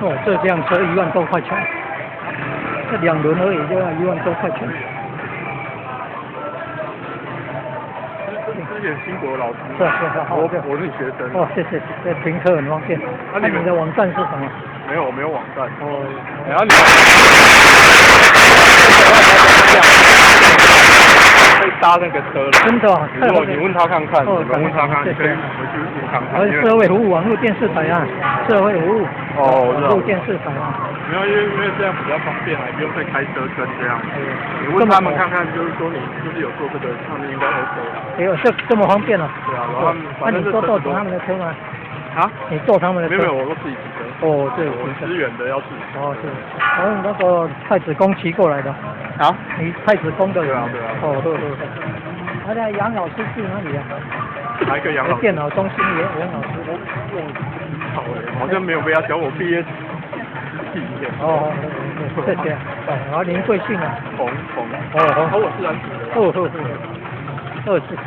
哦，这辆车1万多块钱，这2轮而已就要1万多块钱。之前新国老师，是，我是你学生。哦，谢谢，这停车很方便。那你的网站是什么？没有，我没有网站。哦，然后你可以搭那个车了。真的啊？如果你问他看看，哦，你问他看，你可以回去问看看。社会服务网络电视台啊，社会服务。哦，网络电视台啊。没有，因为这样比较方便啊，不用再开车跟这样。你问他们看看，就是说你就是有做这个，他们应该 OK 啦。哎呦，这么方便啊？对啊，然后那你坐他们的车吗？啊？你坐他们的车？没有，我都自己骑车。哦，对，我支援的要自己。哦，是。然后那个太子宫骑过来的。啊？你太子宫的人。对啊。哦，对。那杨老师住哪里啊？哪一个杨老师？电脑中心杨老师。好哎，好像没有被他教我毕业。哦，谢谢。然后您贵姓啊？洪。哦，我是蓝子的。谢谢。